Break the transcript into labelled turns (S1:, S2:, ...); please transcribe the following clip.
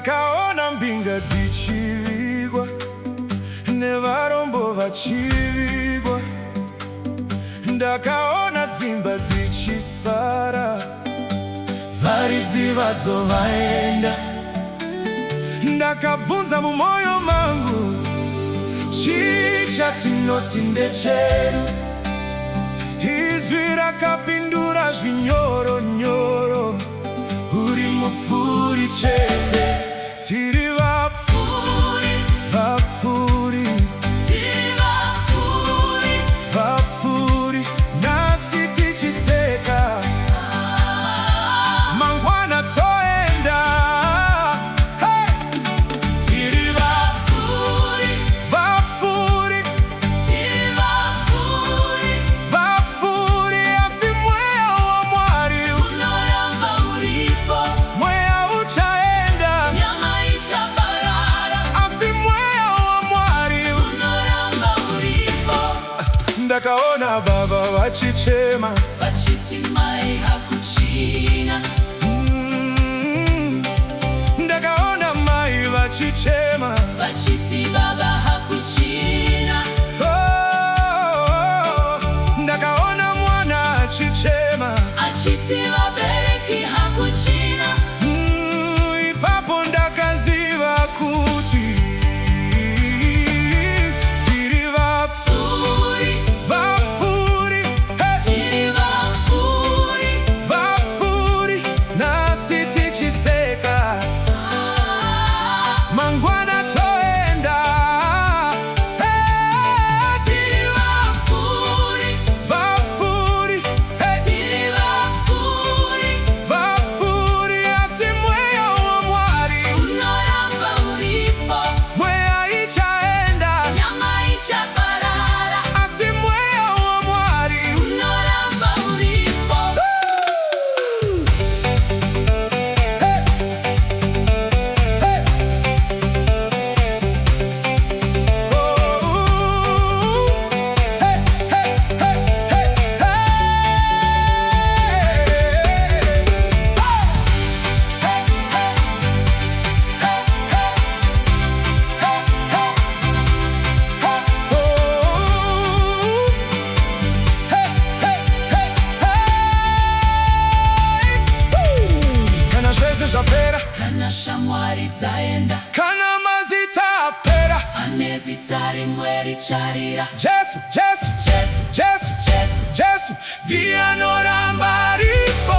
S1: Ndakaona mbinga dzichivigwa nevarombo vachivigwa. Ndakaona dzimba dzichisara varidzi vadzo vaenda. Ndakabvunza mumwoyo mangu, chii chatinoti ndechedu? Izwi rakapindura zvinyoronyoro, uri mupfuri chete. Tiri vapfuri, vapfuri, tiri vapfuri, vapfuri, nasi tichiseka. Mangwana toenda. Hey! Tiri vapfuri, vapfuri, tiri vapfuri, vapfuri, asi mweya wa Mwari unoramba uripo. Mweya uchaenda, nyama ichaparara, asi mweya wa Mwari unoramba uripo. Ndakaona baba vachichema, vachiti mai hakuchina. Ndakaona mai vachichema, vachiti baba hakuchina. Ndakaona mwana achichema, achiti vabereki hakuchina. Ipapo ndakaziva kuti tiri vapfuri, vapfuri, hey! Tiri vapfuri, vapfuri, nasi tichiseka. Mangwana toenda. Hey! Tiri vapfuri, vapfuri, hey! Tiri vapfuri, vapfuri, asi mweya wa Mwari unoramba uripo. Mweya ichaenda, nyama ichaparara, asi mweya wa Mwari unoramba uripo. Hey! Hey! Kana zvese zvapera, kana shamwari dzaenda, kana mazita apera, ane zita rimwe richarira. Jesu, Jesu, Jesu, Jesu, Jesu, Jesu, ndiye anoramba aripo.